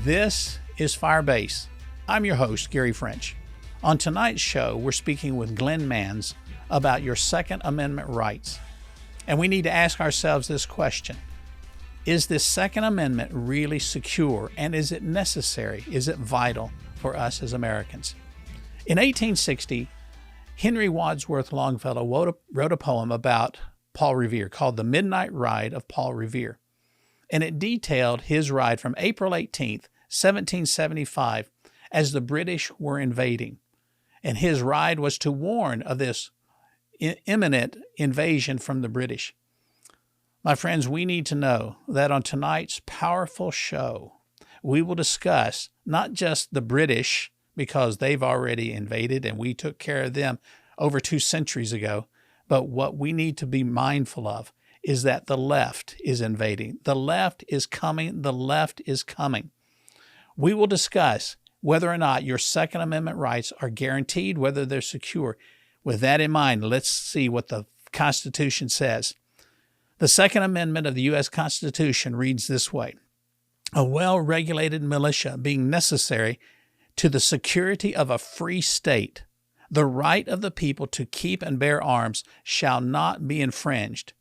This is Firebase. I'm your host, Gary French. On tonight's show, we're speaking with Glenn Manns about your Second Amendment rights. And we need to ask ourselves this question. Is this Second Amendment really secure, and is it necessary? Is it vital for us as Americans? In 1860, Henry Wadsworth Longfellow wrote a poem about Paul Revere called The Midnight Ride of Paul Revere. And it detailed his ride from April 18th, 1775, as the British were invading. And his ride was to warn of this imminent invasion from the British. My friends, we need to know that on tonight's powerful show, we will discuss not just the British, because they've already invaded and we took care of them over 2 centuries ago, but what we need to be mindful of is that the left is invading. The left is coming. The left is coming. We will discuss whether or not your Second Amendment rights are guaranteed, whether they're secure. With that in mind, let's see what the Constitution says. The Second Amendment of the U.S. Constitution reads this way: a well-regulated militia being necessary to the security of a free state, the right of the people to keep and bear arms shall not be infringed.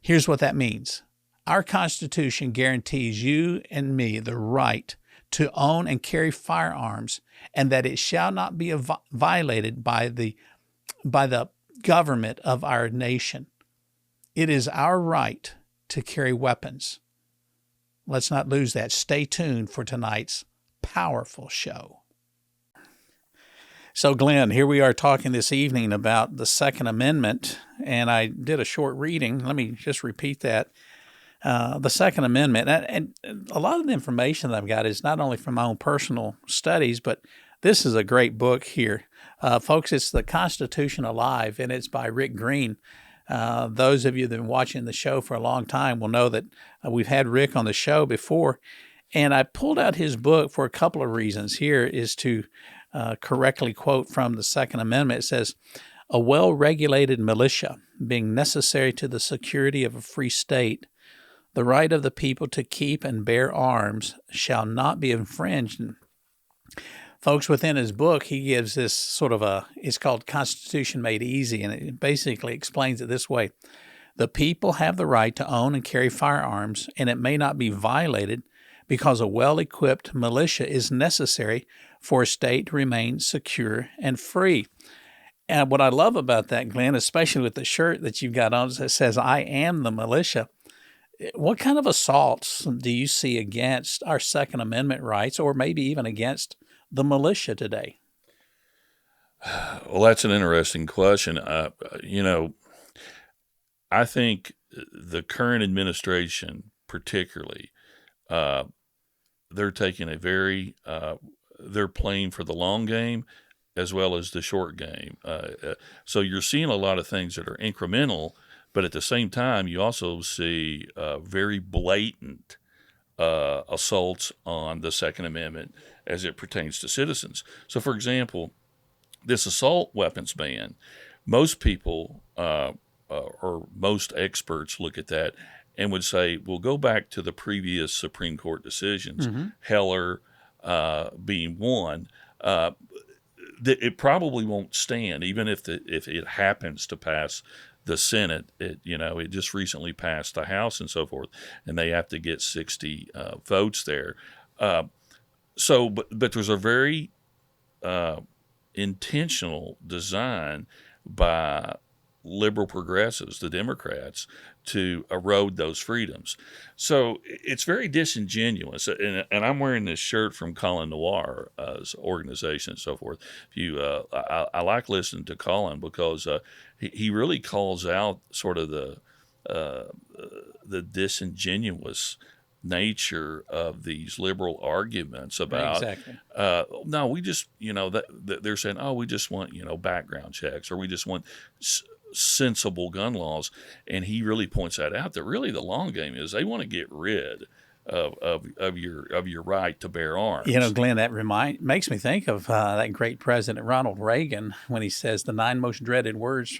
Here's what that means. Our Constitution guarantees you and me the right to own and carry firearms, and that it shall not be violated by the government of our nation. It is our right to carry weapons. Let's not lose that. Stay tuned for tonight's powerful show. So, Glenn, here we are talking this evening about the Second Amendment, and I did a short reading. Let me just repeat that. The Second Amendment, and a lot of the information that I've got is not only from my own personal studies, but this is a great book here. Folks, it's The Constitution Alive, and it's by Rick Green. Those of you that have been watching the show for a long time will know that we've had Rick on the show before, and I pulled out his book for a couple of reasons. Here is to correctly quote from the Second Amendment. It says, a well-regulated militia being necessary to the security of a free state, the right of the people to keep and bear arms shall not be infringed. And folks, within his book, he gives this sort of it's called Constitution Made Easy, and it basically explains it this way. The people have the right to own and carry firearms, and it may not be violated because a well-equipped militia is necessary for a state to remain secure and free. And what I love about that, Glenn, especially with the shirt that you've got on that says, I am the militia. What kind of assaults do you see against our Second Amendment rights, or maybe even against the militia today? Well, that's an interesting question. I think the current administration, particularly, they're taking they're playing for the long game as well as the short game. So you're seeing a lot of things that are incremental, but at the same time, you also see very blatant assaults on the Second Amendment as it pertains to citizens. So, for example, this assault weapons ban, most people or most experts look at that and would say, well, go back to the previous Supreme Court decisions, Heller being one. It probably won't stand, even if it happens to pass the Senate. It just recently passed the House and so forth, and they have to get 60 votes there. But there's a very intentional design by liberal progressives, the Democrats, to erode those freedoms. So it's very disingenuous. And I'm wearing this shirt from Colin Noir's organization and so forth. I like listening to Colin because he really calls out sort of the disingenuous nature of these liberal arguments about no, we just they're saying, oh, we just want background checks, or we just want sensible gun laws, and he really points that out, that really the long game is they want to get rid of your right to bear arms. Glenn, that makes me think of that great President Ronald Reagan when he says the 9 most dreaded words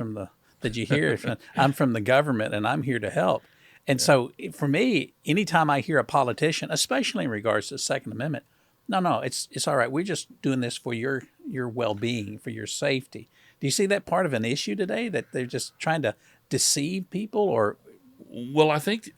that you hear. I'm from the government and I'm here to help. And so for me, anytime I hear a politician, especially in regards to the Second Amendment, no, it's all right. We're just doing this for your well-being, for your safety. Do you see that part of an issue today, that they're just trying to deceive people? Or Well, I think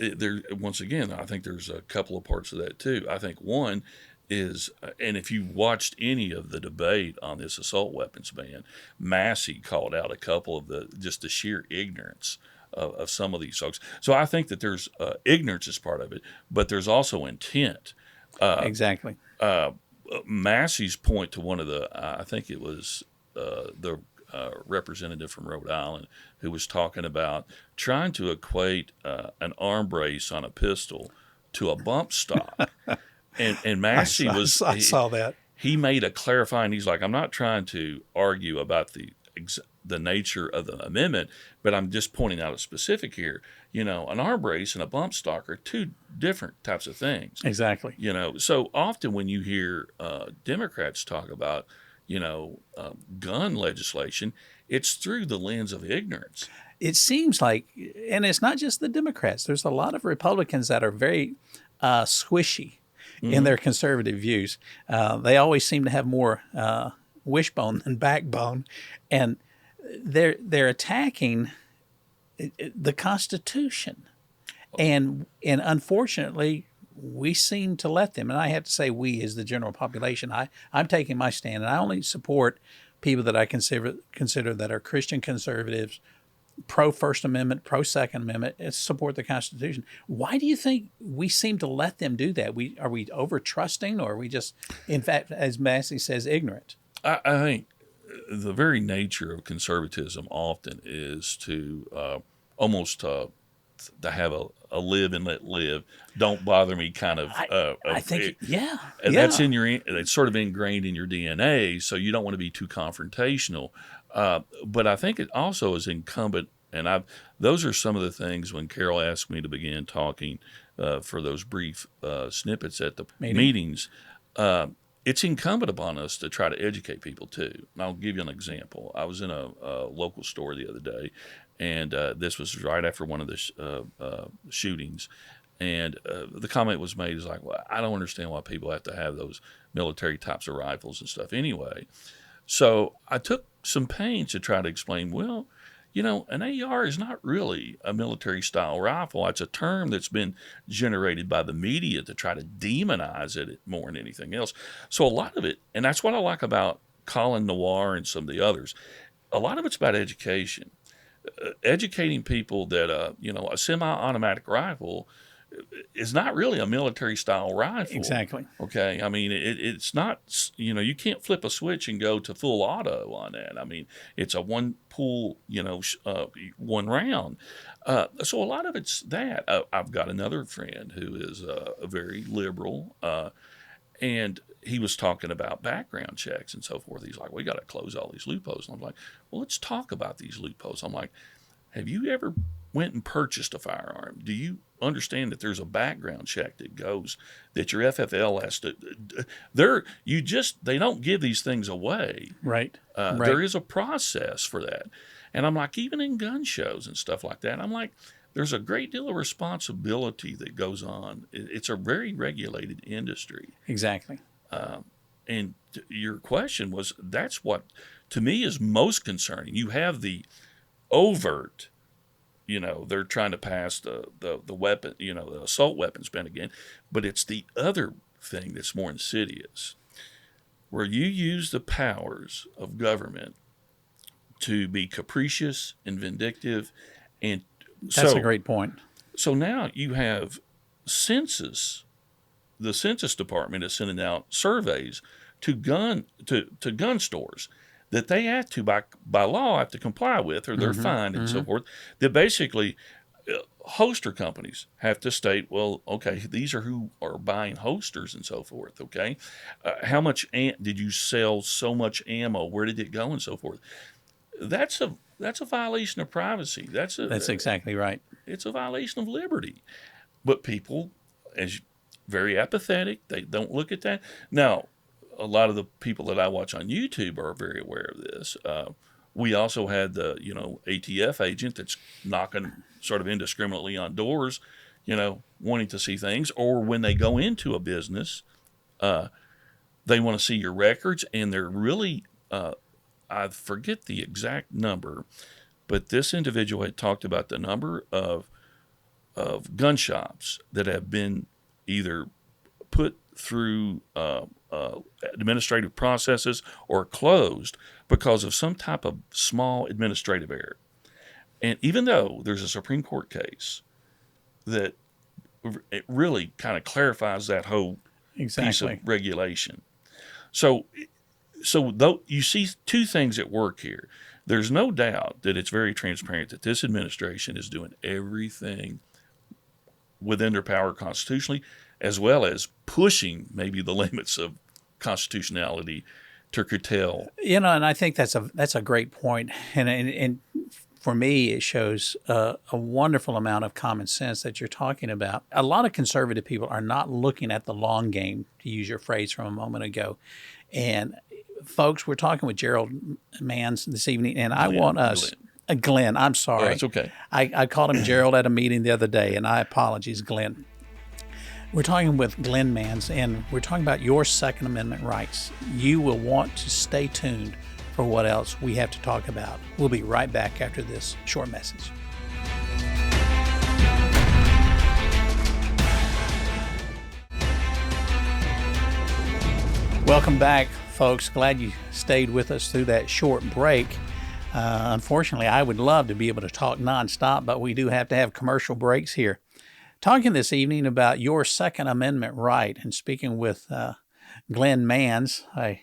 once again, I think there's a couple of parts of that too. I think one is, and if you watched any of the debate on this assault weapons ban, Massey called out a couple of the sheer ignorance of some of these folks. So I think that there's ignorance is part of it, but there's also intent. exactly. Massey's point to one of I think it was the representative from Rhode Island, who was talking about trying to equate an arm brace on a pistol to a bump stock. And Massey I saw that. He made a clarifying. He's like, I'm not trying to argue about the nature of the amendment, but I'm just pointing out a specific here. An arm brace and a bump stock are two different types of things. Exactly. So often when you hear Democrats talk about, gun legislation, it's through the lens of ignorance. It seems like, and it's not just the Democrats. There's a lot of Republicans that are very squishy in their conservative views. They always seem to have more wishbone than backbone, and they're attacking the Constitution, and Oh. unfortunately, we seem to let them. And I have to say, we as the general population, I'm taking my stand, and I only support people that I consider that are Christian conservatives, pro First Amendment, pro Second Amendment, and support the Constitution. Why do you think we seem to let them do that? Are we over trusting, or are we just, in fact, as Massey says, ignorant? I think the very nature of conservatism often is to almost to have a live and let live, don't bother me kind of. I think, yeah. And that's it's sort of ingrained in your DNA, so you don't want to be too confrontational. But I think it also is incumbent, and those are some of the things when Carol asked me to begin talking for those brief snippets at the meetings. It's incumbent upon us to try to educate people too. And I'll give you an example. I was in a local store the other day, and this was right after one of the shootings. And the comment was made is like, well, I don't understand why people have to have those military types of rifles and stuff anyway. So I took some pains to try to explain, well, an AR is not really a military-style rifle. It's a term that's been generated by the media to try to demonize it more than anything else. So a lot of it, and that's what I like about Colin Noir and some of the others, a lot of it's about education. Educating people that, a semi-automatic rifle is not really a military-style rifle. Exactly. Okay? I mean, it's not, you can't flip a switch and go to full auto on that. I mean, it's a one pull, one round. So a lot of it's that. I've got another friend who is a very liberal, and he was talking about background checks and so forth. He's like, we got to close all these loopholes. And I'm like, well, let's talk about these loopholes. I'm like, have you ever went and purchased a firearm? Do you understand that there's a background check that goes, that your FFL has to, they don't give these things away. Right. There is a process for that. And I'm like, even in gun shows and stuff like that, I'm like, there's a great deal of responsibility that goes on. It's a very regulated industry. Exactly. And your question was, that's what to me is most concerning. You have the overt, they're trying to pass the weapon, the assault weapons ban again, but it's the other thing that's more insidious, where you use the powers of government to be capricious and vindictive. And that's a great point. So now you have the Census Department is sending out surveys to gun stores that they have to, by law, have to comply with, or they're fined and so forth, that basically holster companies have to state, well, okay, these are who are buying holsters and so forth, okay? How much did you sell so much ammo? Where did it go and so forth? That's a violation of privacy. That's exactly right. It's a violation of liberty. But people, as very apathetic, they don't look at that. Now, a lot of the people that I watch on YouTube are very aware of this. We also had the, ATF agent that's knocking sort of indiscriminately on doors, wanting to see things. Or when they go into a business, they want to see your records, and they're really, I forget the exact number, but this individual had talked about the number of gun shops that have been either put through administrative processes or closed because of some type of small administrative error. And even though there's a Supreme Court case that it really kind of clarifies that whole piece of regulation. So though you see two things at work here. There's no doubt that it's very transparent that this administration is doing everything within their power constitutionally, as well as pushing maybe the limits of constitutionality to curtail. And I think that's a great point. And for me, it shows a wonderful amount of common sense that you're talking about. A lot of conservative people are not looking at the long game, to use your phrase from a moment ago. And folks, we're talking with Gerald Manns this evening, and I want us, Glenn, I'm sorry. Oh, it's okay. I called him Gerald at a meeting the other day, and I apologize, Glenn. We're talking with Glenn Manns, and we're talking about your Second Amendment rights. You will want to stay tuned for what else we have to talk about. We'll be right back after this short message. Welcome back, folks. Glad you stayed with us through that short break. Unfortunately, I would love to be able to talk nonstop, but we do have to have commercial breaks here. Talking this evening about your Second Amendment right, and speaking with Glenn Manns. I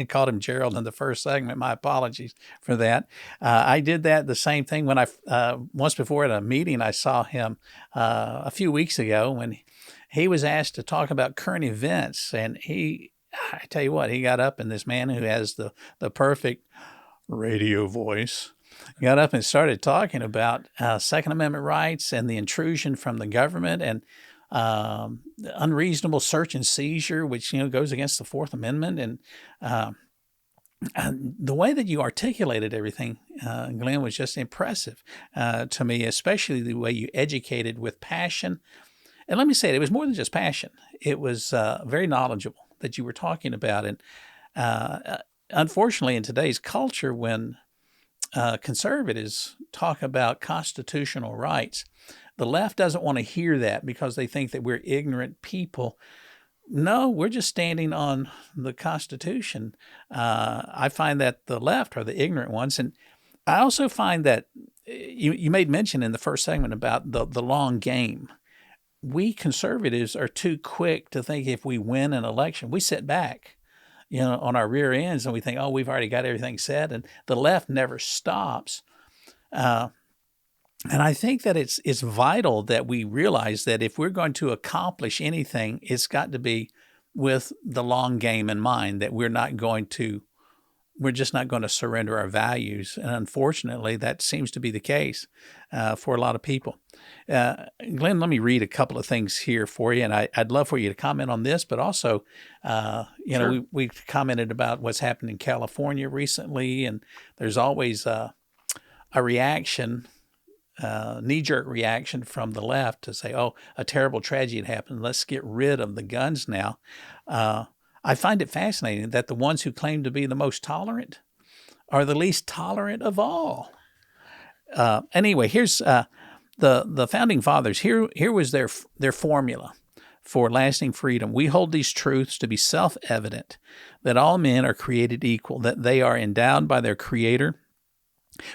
called him Gerald in the first segment. My apologies for that. I did that the same thing when once before at a meeting. I saw him a few weeks ago when he was asked to talk about current events, and I tell you what, he got up, and this man who has the perfect radio voice got up and started talking about Second Amendment rights and the intrusion from the government and unreasonable search and seizure, which goes against the Fourth Amendment. And the way that you articulated everything, Glenn, was just impressive to me, especially the way you educated with passion. And let me say it was more than just passion. It was very knowledgeable that you were talking about. And unfortunately, in today's culture, when conservatives talk about constitutional rights, the left doesn't want to hear that because they think that we're ignorant people. No, we're just standing on the Constitution. I find that the left are the ignorant ones. And I also find that you made mention in the first segment about the long game. We conservatives are too quick to think if we win an election, we sit back, on our rear ends and we think, oh, we've already got everything set. And the left never stops. And I think that it's vital that we realize that if we're going to accomplish anything, it's got to be with the long game in mind, that we're just not going to surrender our values. And unfortunately, that seems to be the case for a lot of people. Glenn, let me read a couple of things here for you, and I'd love for you to comment on this, but also, Sure. we commented about what's happened in California recently, and there's always a reaction, knee-jerk reaction from the left to say, oh, a terrible tragedy had happened. Let's get rid of the guns now. I find it fascinating that the ones who claim to be the most tolerant are the least tolerant of all. Anyway, here's the Founding Fathers. Here was their formula for lasting freedom. We hold these truths to be self-evident, that all men are created equal, that they are endowed by their Creator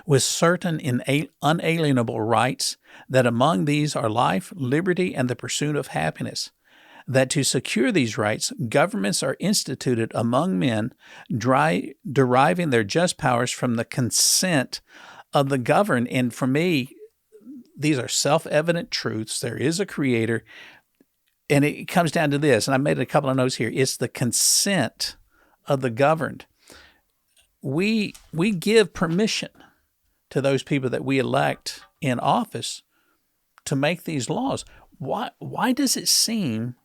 with certain unalienable rights, that among these are life, liberty, and the pursuit of happiness, that to secure these rights, governments are instituted among men, deriving their just powers from the consent of the governed. And for me, these are self-evident truths. There is a Creator, and it comes down to this, and I made a couple of notes here. It's the consent of the governed. We give permission to those people that we elect in office to make these laws. Why does it seem,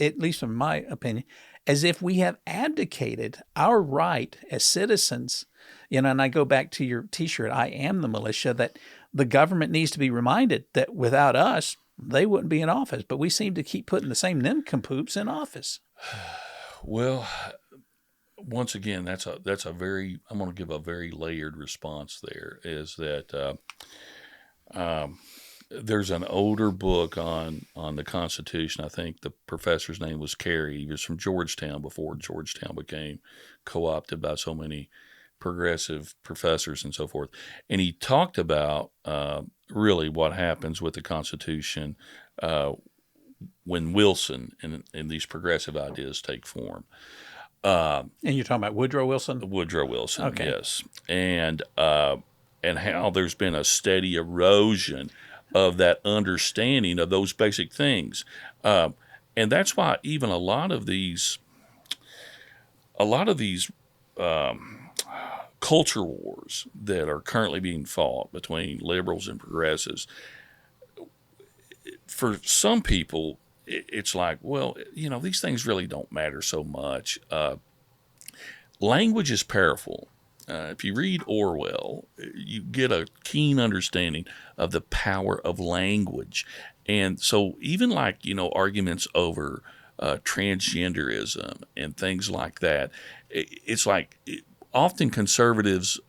at least in my opinion, as if we have abdicated our right as citizens, And I go back to your T-shirt, I am the militia, that the government needs to be reminded that without us, they wouldn't be in office. But we seem to keep putting the same nincompoops in office. Well, once again, that's a very, I'm going to give a very layered response there, is that there's an older book on the Constitution. I think the professor's name was Carey. He was from Georgetown before Georgetown became co-opted by so many progressive professors and so forth. And he talked about really what happens with the Constitution when Wilson and these progressive ideas take form. And you're talking about Woodrow Wilson? Woodrow Wilson, okay. Yes. And how there's been a steady erosion of that understanding of those basic things. And that's why even a lot of these culture wars that are currently being fought between liberals and progressives, for some people, it's like, well, these things really don't matter so much. Language is powerful. If you read Orwell, you get a keen understanding of the power of language. And so even like, arguments over transgenderism and things like that, it's like often conservatives,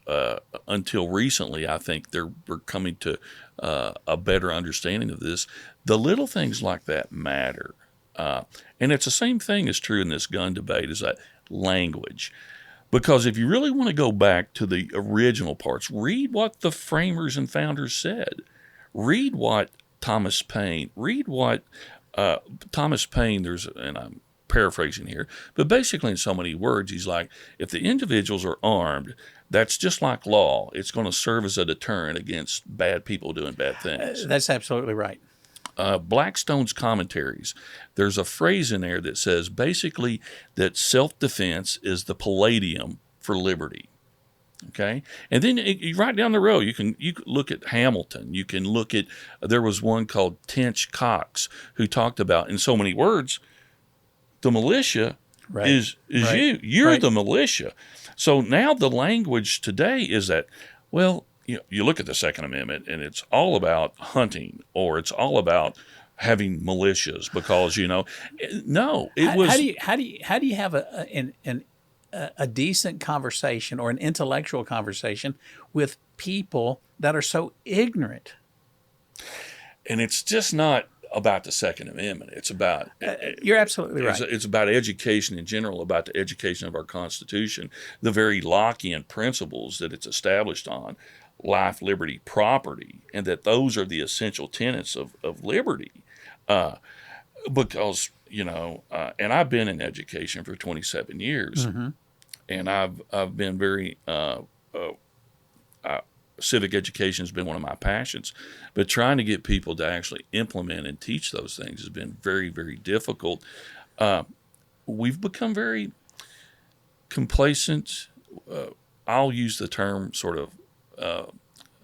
until recently, I think we're coming to a better understanding of this. The little things like that matter. And it's the same thing is true in this gun debate, is that language. Because if you really want to go back to the original parts, read what the framers and founders said. Read what Thomas Paine, and I'm paraphrasing here, but basically in so many words, he's like, if the individuals are armed, that's just like law. It's going to serve as a deterrent against bad people doing bad things. That's absolutely right. Blackstone's commentaries, there's a phrase in there that says basically that self-defense is the palladium for liberty. Okay, and then right down the road, you can look at Hamilton. You can look at, there was one called Tench Cox who talked about, in so many words, the militia is right. You're right. The militia. So now the language today is that, well, you look at the Second Amendment and it's all about hunting, or it's all about having militias because no, it was. How do you have a decent conversation or an intellectual conversation with people that are so ignorant? And it's just not about the Second Amendment. It's about you're absolutely right. It's about education in general, about the education of our Constitution, the very Lockean principles that it's established on. Life, liberty, property, and that those are the essential tenets of liberty. Because, and I've been in education for 27 years, mm-hmm. and I've been very, civic education has been one of my passions, but trying to get people to actually implement and teach those things has been very, very difficult. We've become very complacent. I'll use the term sort of,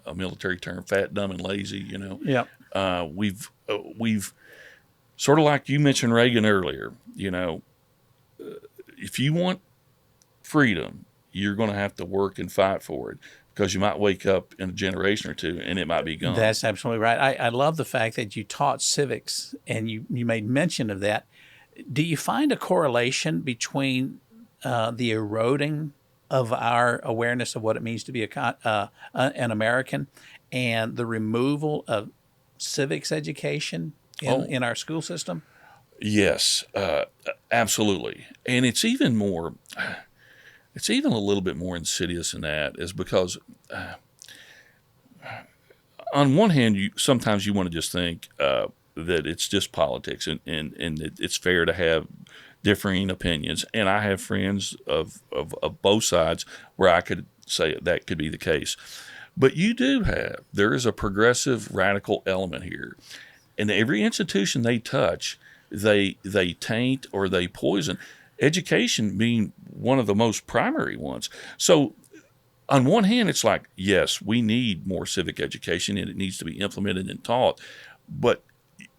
a military term, fat, dumb, and lazy. Yeah. We've sort of like you mentioned Reagan earlier. If you want freedom, you're going to have to work and fight for it, because you might wake up in a generation or two and it might be gone. That's absolutely right. I love the fact that you taught civics and you made mention of that. Do you find a correlation between the eroding of our awareness of what it means to be an American and the removal of civics education in our school system? Yes, absolutely. And it's even a little bit more insidious than that, is because on one hand, sometimes you want to just think that it's just politics and it's fair to have differing opinions. And I have friends of both sides where I could say that could be the case. But there is a progressive radical element here. And every institution they touch, they taint or they poison. Education being one of the most primary ones. So on one hand, it's like, yes, we need more civic education and it needs to be implemented and taught. But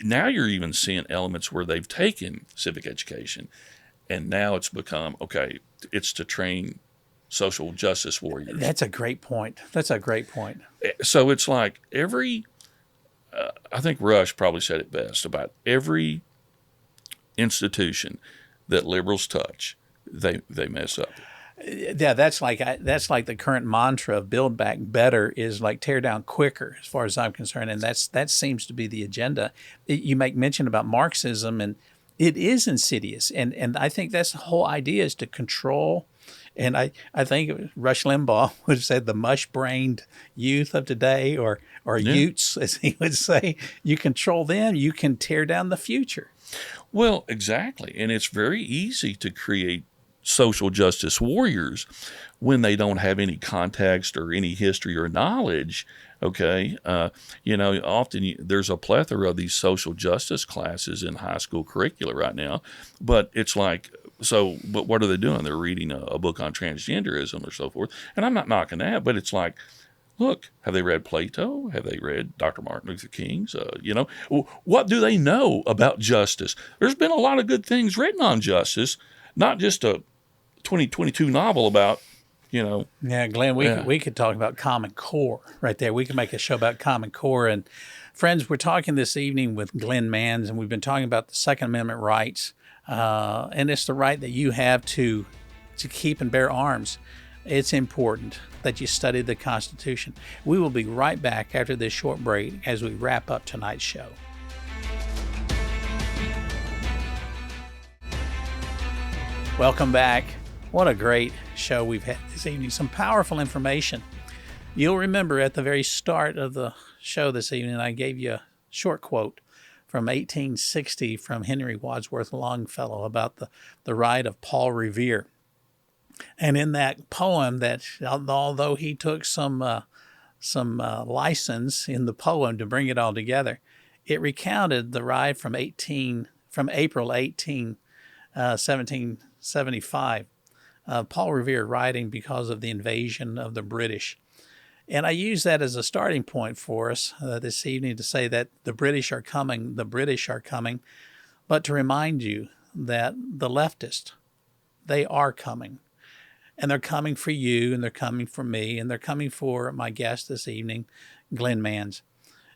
now you're even seeing elements where they've taken civic education and now it's become, okay, it's to train social justice warriors. That's a great point. That's a great point. So it's like I think Rush probably said it best about every institution that liberals touch, they mess up. Yeah, that's like the current mantra of build back better is like tear down quicker, as far as I'm concerned, and that seems to be the agenda. You make mention about Marxism, and it is insidious, and I think that's the whole idea is to control. And I think Rush Limbaugh would have said the mush-brained youth of today, or Utes, as he would say, you control them, you can tear down the future. Well, exactly, and it's very easy to create social justice warriors when they don't have any context or any history or knowledge. Okay, often there's a plethora of these social justice classes in high school curricula right now, but it's like, but what are they doing? They're reading a book on transgenderism or so forth, and I'm not knocking that, but it's like, look, have they read Plato? Have they read Dr. Martin Luther King's? What do they know about justice? There's been a lot of good things written on justice, not just a 2022 novel about, Yeah, Glenn, we could talk about Common Core right there. We could make a show about Common Core. And friends, we're talking this evening with Glenn Manns, and we've been talking about the Second Amendment rights. And it's the right that you have to keep and bear arms. It's important that you study the Constitution. We will be right back after this short break as we wrap up tonight's show. Welcome back. What a great show we've had this evening. Some powerful information. You'll remember at the very start of the show this evening, I gave you a short quote from 1860 from Henry Wadsworth Longfellow about the right of Paul Revere. And in that poem, that although he took some license in the poem to bring it all together, it recounted the right from April 1775. Paul Revere writing because of the invasion of the British. And I use that as a starting point for us this evening to say that the British are coming, but to remind you that the leftists, they are coming. And they're coming for you, and they're coming for me, and they're coming for my guest this evening, Glenn Manns.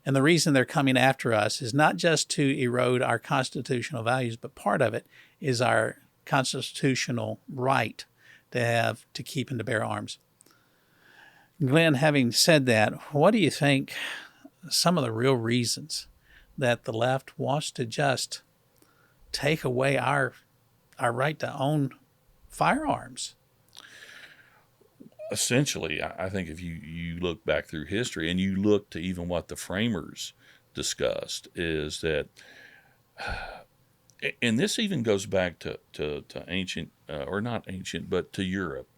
And the reason they're coming after us is not just to erode our constitutional values, but part of it is our constitutional right to keep and to bear arms. Glenn, having said that, what do you think some of the real reasons that the left wants to just take away our right to own firearms? Essentially, I think if you look back through history and you look to even what the framers discussed, is that, and this even goes back to ancient, or not ancient, but to Europe.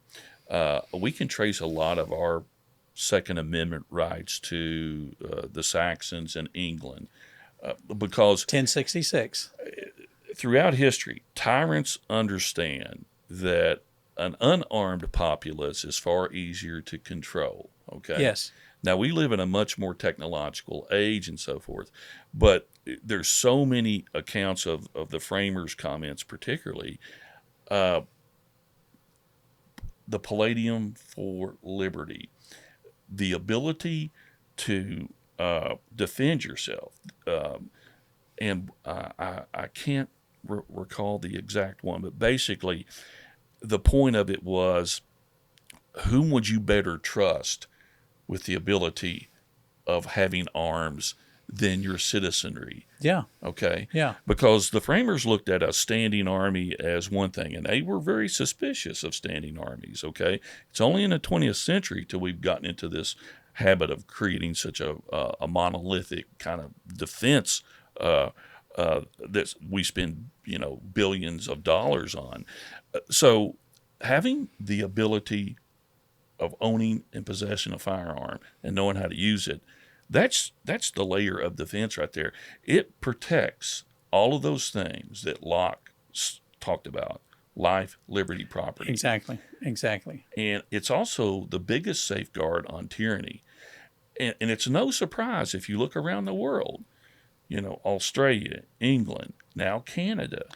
We can trace a lot of our Second Amendment rights to the Saxons and England, because 1066. Throughout history, tyrants understand that an unarmed populace is far easier to control. Okay. Yes. Now, we live in a much more technological age and so forth, but there's so many accounts of the framers' comments, particularly the Palladium for liberty, the ability to defend yourself. And I can't recall the exact one, but basically the point of it was, whom would you better trust with the ability of having arms than your citizenry? Yeah. Okay? Yeah. Because the framers looked at a standing army as one thing, and they were very suspicious of standing armies, okay? It's only in the 20th century till we've gotten into this habit of creating such a monolithic kind of defense that we spend, billions of dollars on. So having the ability of owning and possessing a firearm and knowing how to use it, that's the layer of defense right there. It protects all of those things that Locke talked about: life, liberty, property. Exactly. And it's also the biggest safeguard on tyranny. And it's no surprise if you look around the world, Australia, England, now Canada.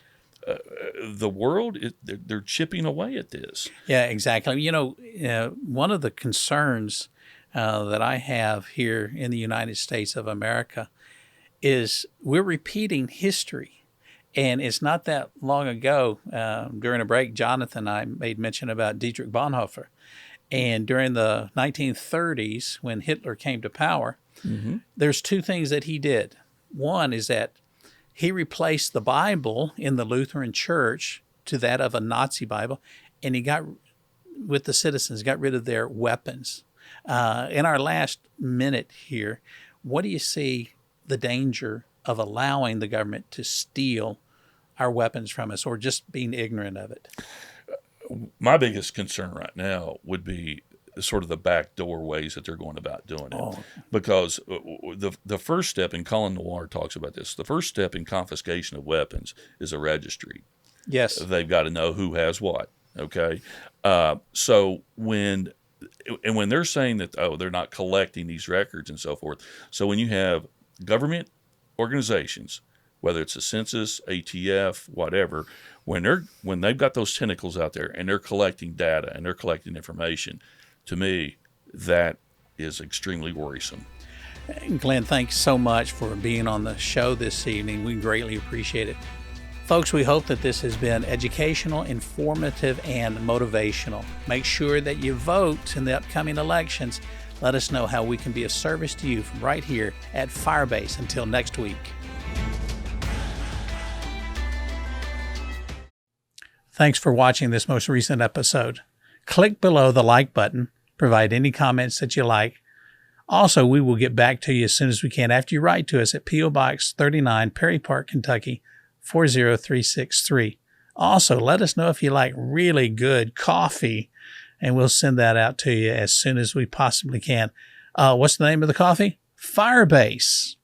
the world, they're chipping away at this. Yeah, exactly. One of the concerns that I have here in the United States of America is we're repeating history. And it's not that long ago, during a break, Jonathan and I made mention about Dietrich Bonhoeffer. And during the 1930s, when Hitler came to power, there's two things that he did. One is that he replaced the Bible in the Lutheran Church to that of a Nazi Bible, and he got, with the citizens, got rid of their weapons. In our last minute here, what do you see the danger of allowing the government to steal our weapons from us, or just being ignorant of it? My biggest concern right now would be sort of the backdoor ways that they're going about doing it. Because the first step, and Colin Noir talks about this, the first step in confiscation of weapons is a registry. Yes. They've got to know who has what, okay? So when they're saying that, they're not collecting these records and so forth, so when you have government organizations, whether it's a census, ATF, whatever, when they've got those tentacles out there and they're collecting data and they're collecting information, to me, that is extremely worrisome. Glenn, thanks so much for being on the show this evening. We greatly appreciate it. Folks, we hope that this has been educational, informative, and motivational. Make sure that you vote in the upcoming elections. Let us know how we can be of service to you from right here at Firebase. Until next week. Thanks for watching this most recent episode. Click below the like button. Provide any comments that you like. Also, we will get back to you as soon as we can after you write to us at P.O. Box 39, Perry Park, Kentucky, 40363. Also, let us know if you like really good coffee, and we'll send that out to you as soon as we possibly can. What's the name of the coffee? Firebase.